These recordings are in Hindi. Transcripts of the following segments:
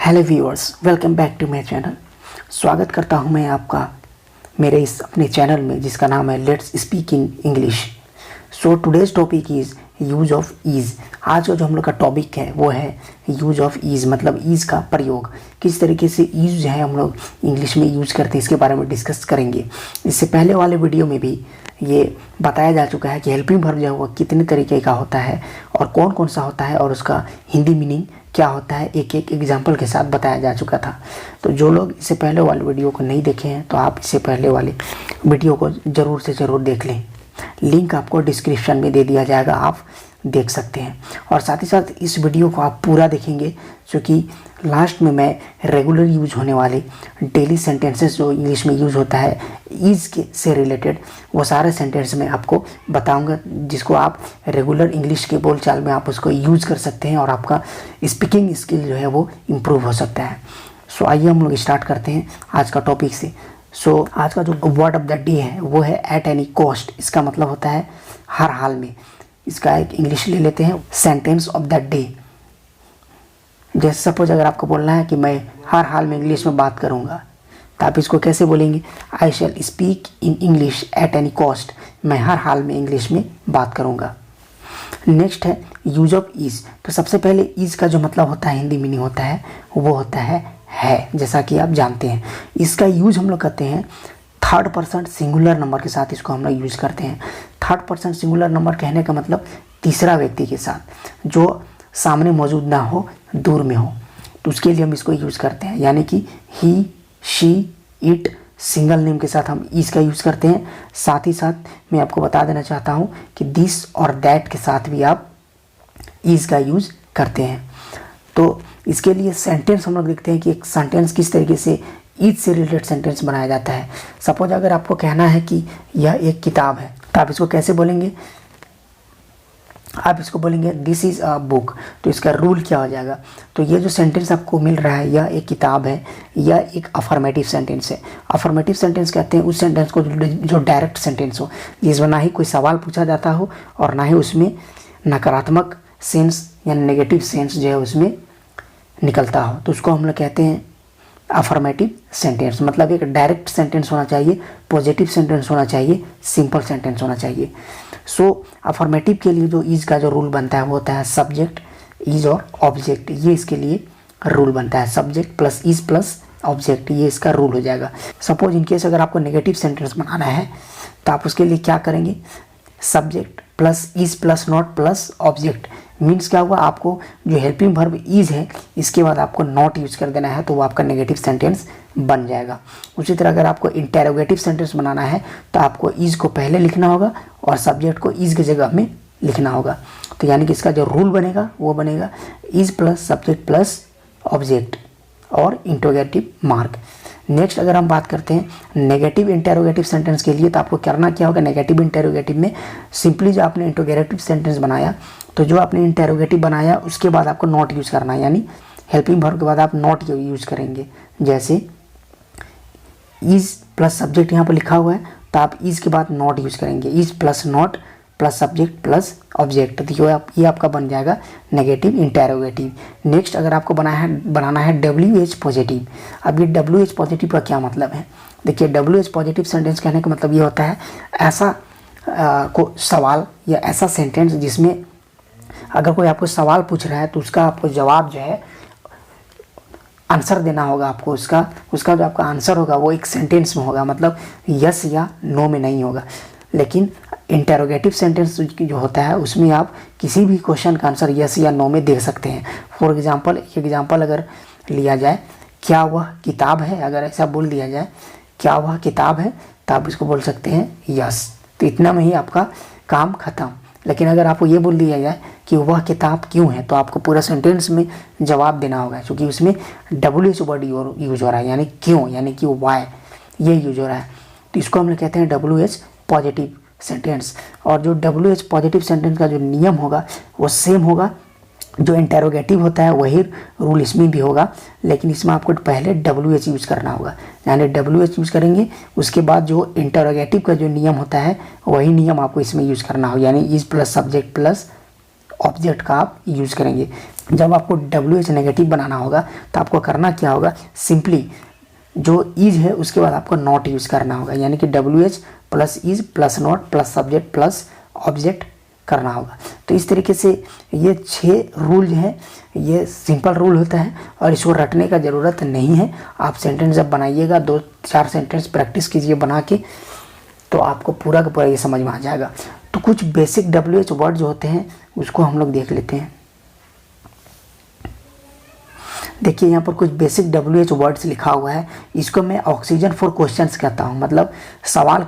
Hello viewers, welcome back to my channel. स्वागत करता हूं मैं आपका मेरे इस अपने चैनल में जिसका नाम है let's speak in English. So today's topic is use of ease. आज का जो हम लोग का टॉपिक है वो है यूज ऑफ ईज़, मतलब ईज़ का प्रयोग, किस तरीके से ईज़ जो है हम लोग इंग्लिश में यूज़ करते हैं, इसके बारे में डिस्कस करेंगे। इससे पहले वाले वीडियो में भी ये बताया जा चुका है कि हेल्पिंग वर्ब जो है वो कितने तरीके का होता है और कौन कौन सा होता है और उसका हिंदी मीनिंग क्या होता है, एक एक एग्जाम्पल के साथ बताया जा चुका था। तो जो लोग इससे पहले वाले वीडियो को नहीं देखे हैं तो आप इससे पहले वाले वीडियो को ज़रूर से ज़रूर देख लें। लिंक आपको डिस्क्रिप्शन में दे दिया जाएगा, आप देख सकते हैं। और साथ ही साथ इस वीडियो को आप पूरा देखेंगे क्योंकि लास्ट में मैं रेगुलर यूज होने वाले डेली सेंटेंसेस जो इंग्लिश में यूज़ होता है ईज़ के से रिलेटेड, वो सारे सेंटेंस मैं आपको बताऊंगा जिसको आप रेगुलर इंग्लिश के बोलचाल में आप उसको यूज़ कर सकते हैं और आपका स्पीकिंग स्किल जो है वो इम्प्रूव हो सकता है। सो आइए हम लोग स्टार्ट करते हैं आज का टॉपिक से। सो आज का जो वर्ड ऑफ द डे है वो है एट एनी कॉस्ट। इसका मतलब होता है हर हाल में। इसका एक इंग्लिश ले लेते हैं, सेंटेंस ऑफ द डे। जैसे सपोज अगर आपको बोलना है कि मैं हर हाल में इंग्लिश में बात करूंगा तो आप इसको कैसे बोलेंगे? I shall speak in English at any cost. मैं हर हाल में इंग्लिश में बात करूंगा। नेक्स्ट है यूज ऑफ ईज। तो सबसे पहले ईज का जो मतलब होता है, हिंदी मीनिंग होता है वो होता है, जैसा कि आप जानते हैं। इसका यूज हम लोग करते हैं थर्ड पर्सन सिंगुलर नंबर के साथ। इसको हम लोग यूज करते हैं। थर्ड पर्सन सिंगुलर नंबर कहने का मतलब तीसरा व्यक्ति के साथ जो सामने मौजूद ना हो, दूर में हो, तो उसके लिए हम इसको यूज़ करते हैं। यानी कि ही, शी, इट, सिंगल नेम के साथ हम ईज का यूज़ करते हैं। साथ ही साथ मैं आपको बता देना चाहता हूँ कि दिस और दैट के साथ भी आप ईज का यूज़ करते हैं। तो इसके लिए सेंटेंस हम लोग देखते हैं कि एक सेंटेंस किस तरीके से ईज से रिलेटेड सेंटेंस बनाया जाता है। सपोज अगर आपको कहना है कि यह एक किताब है तो आप इसको कैसे बोलेंगे? आप इसको बोलेंगे दिस इज़ अ बुक। तो इसका रूल क्या हो जाएगा? तो ये जो सेंटेंस आपको मिल रहा है, यह एक किताब है, यह एक अफर्मेटिव सेंटेंस है। अफर्मेटिव सेंटेंस कहते हैं उस सेंटेंस को जो डायरेक्ट सेंटेंस हो, जिसमें ना ही कोई सवाल पूछा जाता हो और ना ही उसमें नकारात्मक सेंस या नेगेटिव सेंस जो है उसमें निकलता हो। तो उसको हम लोग कहते हैं अफर्मेटिव सेंटेंस। मतलब एक डायरेक्ट सेंटेंस होना चाहिए, पॉजिटिव सेंटेंस होना चाहिए, सिंपल सेंटेंस होना चाहिए। सो अफर्मेटिव के लिए जो ईज का जो रूल बनता है वो होता है सब्जेक्ट, ईज और ऑब्जेक्ट। ये इसके लिए रूल बनता है, subject plus is plus object, ये इसका रूल हो जाएगा। सपोज इनकेस अगर आपको नेगेटिव सेंटेंस बनाना है तो आप उसके लिए क्या करेंगे? Subject plus is plus not plus object. Means क्या हुआ? आपको जो हेल्पिंग वर्ब ईज है इसके बाद आपको नॉट यूज कर देना है तो वो आपका नेगेटिव सेंटेंस बन जाएगा। उसी तरह अगर आपको इंटेरोगेटिव सेंटेंस बनाना है तो आपको ईज को पहले लिखना होगा और सब्जेक्ट को ईज की जगह में लिखना होगा। तो यानी कि इसका जो रूल बनेगा वो बनेगा is plus subject plus object और इंटरोगेटिव मार्क। नेक्स्ट अगर हम बात करते हैं नेगेटिव इंटेरोगेटिव सेंटेंस के लिए तो आपको करना क्या होगा? नेगेटिव इंटेरोगेटिव में सिंपली जो आपने इंटरोगेटिव सेंटेंस बनाया तो जो आपने इंटेरोगेटिव बनाया उसके बाद आपको नॉट यूज़ करना है, यानी हेल्पिंग वर्ब के बाद आप नॉट यूज़ करेंगे। जैसे ईज प्लस सब्जेक्ट यहाँ पर लिखा हुआ है तो आप ईज के बाद नॉट यूज़ करेंगे, is plus not plus subject plus object. तो ये आपका बन जाएगा नेगेटिव इंटेरोगेटिव। नेक्स्ट अगर आपको बनाना है डब्ल्यू एच पॉजिटिव। अब ये डब्ल्यू एच पॉजिटिव का क्या मतलब है? देखिए, डब्ल्यू एच पॉजिटिव सेंटेंस कहने का मतलब ये होता है ऐसा को सवाल या ऐसा सेंटेंस जिसमें अगर कोई आपको सवाल पूछ रहा है तो उसका आपको जवाब जो है आंसर देना होगा। आपको उसका जो आपका आंसर होगा वो एक सेंटेंस में होगा, मतलब यस या नो में नहीं होगा। लेकिन इंटेरोगेटिव सेंटेंस जो होता है उसमें आप किसी भी क्वेश्चन का आंसर यस या नो में दे सकते हैं। फॉर एग्जांपल अगर लिया जाए, क्या वह किताब है? अगर ऐसा बोल दिया जाए क्या वह किताब है तो आप इसको बोल सकते हैं यस। तो इतना में ही आपका काम खत्म। लेकिन अगर आपको ये बोल दिया जाए कि वह किताब क्यों है तो आपको पूरा सेंटेंस में जवाब देना होगा, क्योंकि उसमें डब्ल्यू एच वर्ड यूज हो रहा है, यानी क्यों, यानी कि वाई, ये यूज हो रहा है। तो इसको हम लोग कहते हैं डब्ल्यू एच पॉजिटिव सेंटेंस। और जो डब्ल्यू एच पॉजिटिव सेंटेंस का जो नियम होगा वो सेम होगा जो इंटेरोगेटिव होता है, वही रूल इसमें भी होगा। लेकिन इसमें आपको पहले डब्ल्यू एच यूज़ करना होगा, यानी डब्ल्यू एच यूज़ करेंगे, उसके बाद जो इंटेरोगेटिव का जो नियम होता है वही नियम आपको इसमें यूज़ करना होगा, यानी is plus subject plus object का आप यूज़ करेंगे। जब आपको WH नेगेटिव बनाना होगा तो आपको करना क्या होगा, सिंपली जो इज है उसके बाद आपको नॉट यूज़ करना होगा, यानी कि WH plus is plus not plus subject plus object करना होगा। तो इस तरीके से ये 6 रूल हैं, ये सिंपल रूल होता है और इसको रटने का ज़रूरत नहीं है। आप सेंटेंस जब बनाइएगा 2-4 सेंटेंस प्रैक्टिस कीजिए बना के, तो आपको पूरा का पूरा ये समझ में आ जाएगा। तो कुछ बेसिक WH वर्ड जो होते हैं उसको हम लोग देख लेते हैं। देखिए यहाँ पर कुछ बेसिक WH वर्ड्स लिखा हुआ है, इसको मैं ऑक्सीजन फॉर क्वेश्चंस कहता हूँ, मतलब सवाल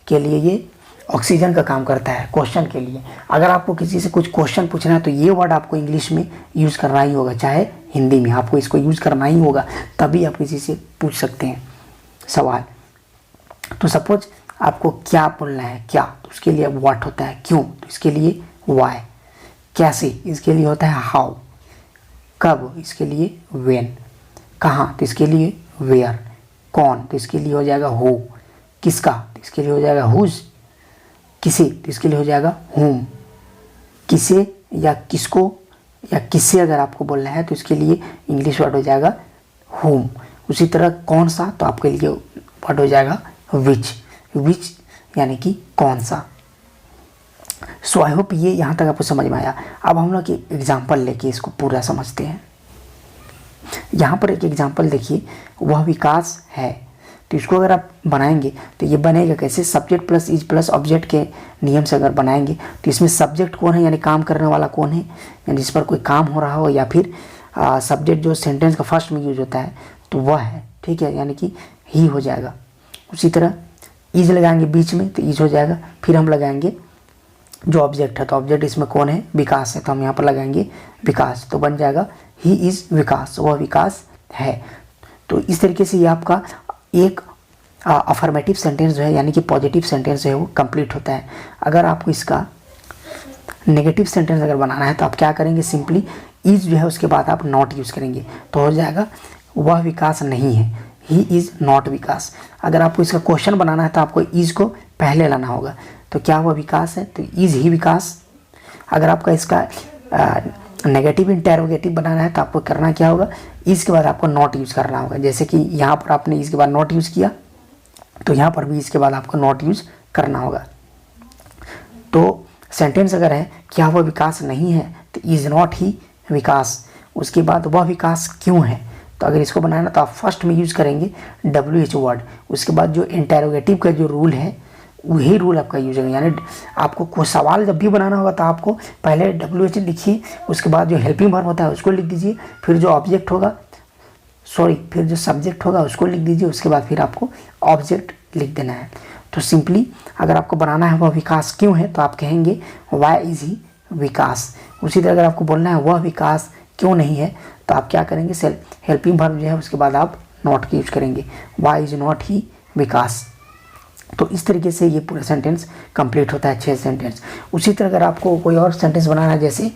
के लिए ये ऑक्सीजन का काम करता है क्वेश्चन के लिए। अगर आपको किसी से कुछ क्वेश्चन पूछना है तो ये वर्ड आपको इंग्लिश में यूज़ करना ही होगा, चाहे हिंदी में आपको इसको यूज़ करना ही होगा, तभी आप किसी से पूछ सकते हैं सवाल। तो सपोज आपको क्या बोलना है, क्या, तो उसके लिए व्हाट होता है, क्यों, तो इसके लिए व्हाई, कैसे, इसके लिए होता है हाउ, कब, इसके लिए व्हेन, कहाँ, तो इसके लिए वेयर, कौन, तो इसके लिए हो जाएगा हु, किसका, तो इसके लिए हो जाएगा हुज, किसे, तो इसके लिए हो जाएगा हुम, किसे या किसको या किससे अगर आपको बोलना है तो इसके लिए इंग्लिश वर्ड हो जाएगा हुम। उसी तरह कौन सा, तो आपके लिए वर्ड हो जाएगा विच, विच यानी कि कौन सा। सो आई होप ये यहाँ तक आपको समझ में आया। अब हम लोग एक एग्जाम्पल लेके इसको पूरा समझते हैं। यहाँ पर एक एग्जाम्पल देखिए, वह विकास है, तो इसको अगर आप बनाएंगे तो ये बनेगा कैसे, subject plus is plus object के नियम से अगर बनाएंगे तो इसमें सब्जेक्ट कौन है, यानी काम करने वाला कौन है, यानी जिस पर कोई काम हो रहा हो, या फिर सब्जेक्ट जो सेंटेंस का फर्स्ट में यूज होता है तो वह है, ठीक है, यानी कि ही हो जाएगा। उसी तरह इज लगाएंगे बीच में तो इज हो जाएगा, फिर हम लगाएंगे जो ऑब्जेक्ट है, तो ऑब्जेक्ट इसमें कौन है, विकास है, तो हम यहाँ पर लगाएंगे विकास, तो बन जाएगा ही इज विकास, वह विकास है। तो इस तरीके से ये आपका एक अफर्मेटिव सेंटेंस जो है, यानी कि पॉजिटिव सेंटेंस जो है वो कंप्लीट होता है। अगर आपको इसका नेगेटिव सेंटेंस अगर बनाना है तो आप क्या करेंगे, सिंपली इज जो है उसके बाद आप नॉट यूज़ करेंगे, तो हो जाएगा वह विकास नहीं है, ही इज़ नॉट विकास। अगर आपको इसका क्वेश्चन बनाना है तो आपको इज को पहले लाना होगा, तो क्या वह विकास है, तो इज ही विकास। अगर आपका इसका नेगेटिव इंटेरोगेटिव बनाना है तो आपको करना क्या होगा, इसके बाद आपको नॉट यूज़ करना होगा। जैसे कि यहाँ पर आपने इसके बाद नॉट यूज़ किया, तो यहाँ पर भी इसके बाद आपको नॉट यूज़ करना होगा। तो सेंटेंस अगर है क्या वह विकास नहीं है, तो इज़ नॉट ही विकास। उसके बाद वह विकास क्यों है, तो अगर इसको बनाना तो आप फर्स्ट में यूज़ करेंगे WH वर्ड, उसके बाद जो इंटेरोगेटिव का जो रूल है वही रूल आपका यूज होगा। यानी आपको कोई सवाल जब भी बनाना होगा तो आपको पहले WH लिखिए, उसके बाद जो हेल्पिंग वर्ब होता है उसको लिख दीजिए, फिर जो ऑब्जेक्ट होगा फिर जो सब्जेक्ट होगा उसको लिख दीजिए, उसके बाद फिर आपको ऑब्जेक्ट लिख देना है। तो सिंपली अगर आपको बनाना है वह विकास क्यों है, तो आप कहेंगे वाई इज ही विकास। उसी तरह अगर आपको बोलना है वह विकास क्यों नहीं है, तो आप क्या करेंगे, हेल्पिंग वर्ब जो है उसके बाद आप नॉट की यूज करेंगे, वाई इज नॉट ही विकास। तो इस तरीके से ये पूरा सेंटेंस कंप्लीट होता है, 6 सेंटेंस। उसी तरह अगर आपको कोई और सेंटेंस बनाना है, जैसे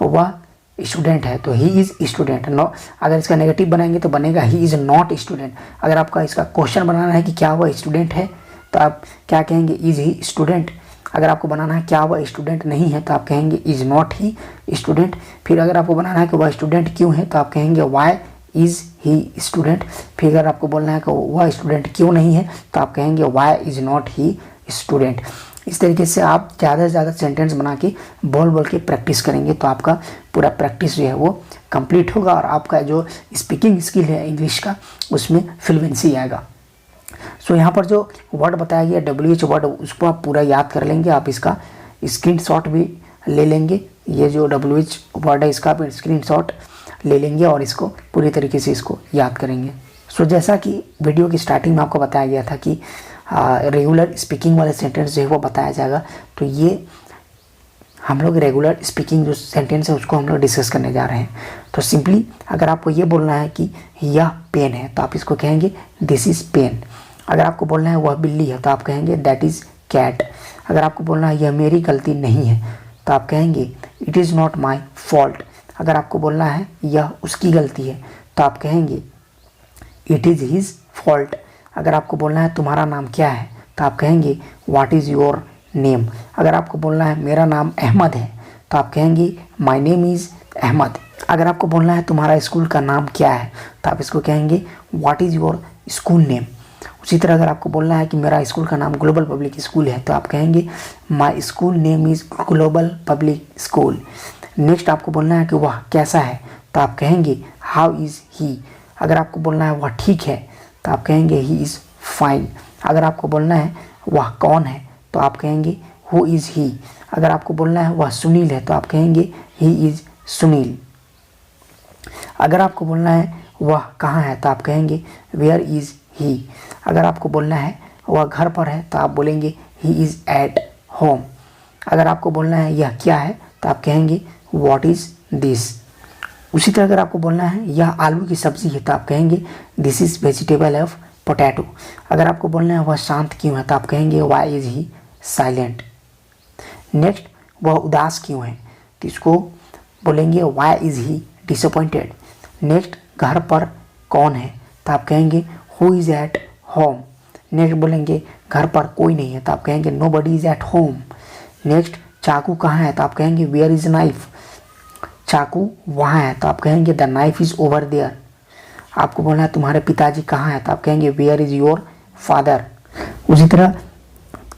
वह स्टूडेंट है तो ही इज़ स्टूडेंट, नो अगर इसका नेगेटिव बनाएंगे तो बनेगा ही इज़ नॉट स्टूडेंट। अगर आपका इसका क्वेश्चन बनाना है कि क्या वह स्टूडेंट है, तो आप क्या कहेंगे, इज़ ही स्टूडेंट। अगर आपको बनाना है क्या वह स्टूडेंट नहीं है, तो आप कहेंगे इज़ नॉट ही स्टूडेंट। फिर अगर आपको बनाना है कि वह स्टूडेंट क्यों है, तो आप कहेंगे वाई इज़ ही स्टूडेंट। फिर अगर आपको बोलना है कि वह स्टूडेंट क्यों नहीं है, तो आप कहेंगे why is not he student. इस तरीके से आप ज़्यादा से ज़्यादा सेंटेंस बना के बोल के प्रैक्टिस करेंगे, तो आपका पूरा प्रैक्टिस जो है वो कंप्लीट होगा और आपका जो स्पीकिंग स्किल है इंग्लिश का उसमें फ्लुएंसी आएगा। सो यहाँ पर जो वर्ड बताया गया WH वर्ड, उसको आप पूरा याद कर लेंगे। आप इसका स्क्रीनशॉट भी ले लेंगे, ये जो WH वर्ड है इसका आप स्क्रीनशॉट ले लेंगे और इसको पूरी तरीके से इसको याद करेंगे। सो जैसा कि वीडियो की स्टार्टिंग में आपको बताया गया था कि रेगुलर स्पीकिंग वाले सेंटेंस जो है वो बताया जाएगा, तो ये हम लोग रेगुलर स्पीकिंग जो सेंटेंस है उसको हम लोग डिस्कस करने जा रहे हैं। तो सिंपली अगर आपको ये बोलना है कि यह पेन है, तो आप इसको कहेंगे दिस इज़ पेन। अगर आपको बोलना है वह बिल्ली है, तो आप कहेंगे दैट इज़ कैट। अगर आपको बोलना है यह मेरी गलती नहीं है, तो आप कहेंगे it is not my fault. अगर आपको बोलना है यह उसकी गलती है, तो आप कहेंगे इट इज़ हिज फॉल्ट। अगर आपको बोलना है तुम्हारा नाम क्या है, तो आप कहेंगे व्हाट इज़ योर नेम। अगर आपको बोलना है मेरा नाम अहमद है, तो आप कहेंगे माय नेम इज़ अहमद। अगर आपको बोलना है तुम्हारा स्कूल का नाम क्या है तो आप इसको कहेंगे what is your school name. उसी तरह अगर आपको बोलना है कि मेरा स्कूल का नाम ग्लोबल पब्लिक स्कूल है तो आप कहेंगे my school name is global public school. Next आपको बोलना है कि वह कैसा है तो आप कहेंगे हाउ इज़ ही। अगर आपको बोलना है वह ठीक है तो आप कहेंगे ही इज़ फाइन। अगर आपको बोलना है वह कौन है तो आप कहेंगे हु इज़ ही। अगर आपको बोलना है वह सुनील है तो आप कहेंगे ही इज़ सुनील। अगर आपको बोलना है वह कहाँ है तो आप कहेंगे वेयर इज़ ही। अगर आपको बोलना है वह घर पर है तो आप बोलेंगे ही इज़ एट होम। अगर आपको बोलना है यह क्या है तो आप कहेंगे व्हाट इज़ दिस। उसी तरह अगर आपको बोलना है यह आलू की सब्ज़ी है तो आप कहेंगे this is vegetable of potato. अगर आपको बोलना है वह शांत क्यों है तो आप कहेंगे why is he silent. Next वह उदास क्यों है तो इसको बोलेंगे why is he disappointed. Next घर पर कौन है तो आप कहेंगे who is at home. Next बोलेंगे घर पर कोई नहीं है तो आप कहेंगे nobody is at home. Next चाकू कहाँ है तो आप कहेंगे वेयर इज़ नाइफ। चाकू वहाँ है तो आप कहेंगे the knife is over there. आपको बोलना है तुम्हारे पिताजी कहाँ है तो आप कहेंगे वेयर इज़ योर फादर। उसी तरह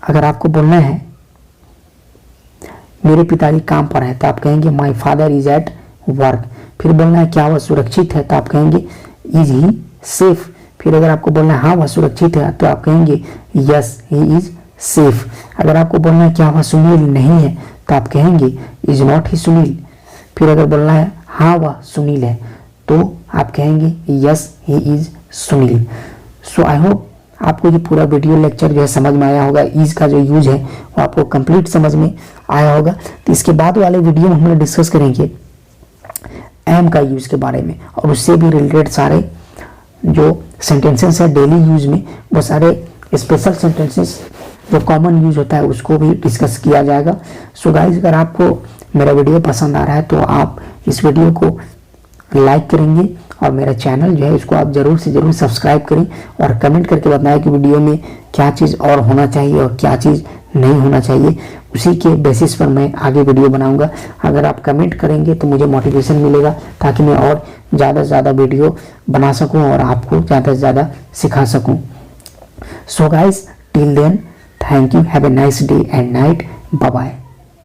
अगर आपको बोलना है मेरे पिताजी काम पर है तो आप कहेंगे my father is at work. फिर बोलना है क्या वह सुरक्षित है तो आप कहेंगे इज़ ही सेफ। फिर अगर आपको बोलना है हाँ वह सुरक्षित है तो आप कहेंगे यस ही इज़ सेफ। अगर आपको बोलना है क्या वह सुनील नहीं है तो आप कहेंगे इज़ नॉट ही सुनील। फिर अगर बोलना है हाँ वह सुनील है तो आप कहेंगे yes he is Sunil. So I hope आपको ये पूरा वीडियो लेक्चर जो है समझ में आया होगा। ईज का जो यूज है वो आपको कंप्लीट समझ में आया होगा। तो इसके बाद वाले वीडियो में हम लोग डिस्कस करेंगे एम का यूज के बारे में और उससे भी रिलेटेड सारे जो सेंटेंसेस है डेली यूज में वो सारे स्पेशल सेंटेंसेस जो कॉमन यूज होता है उसको भी डिस्कस किया जाएगा। सो गाइज अगर आपको मेरा वीडियो पसंद आ रहा है तो आप इस वीडियो को लाइक करेंगे और मेरा चैनल जो है इसको आप ज़रूर से ज़रूर सब्सक्राइब करें और कमेंट करके बताएं कि वीडियो में क्या चीज़ और होना चाहिए और क्या चीज़ नहीं होना चाहिए। उसी के बेसिस पर मैं आगे वीडियो बनाऊंगा। अगर आप कमेंट करेंगे तो मुझे मोटिवेशन मिलेगा ताकि मैं और ज़्यादा से ज़्यादा वीडियो बना सकूं और आपको ज़्यादा से ज़्यादा सिखा सकूं। So guys till then thank you, have a nice day and night, bye bye.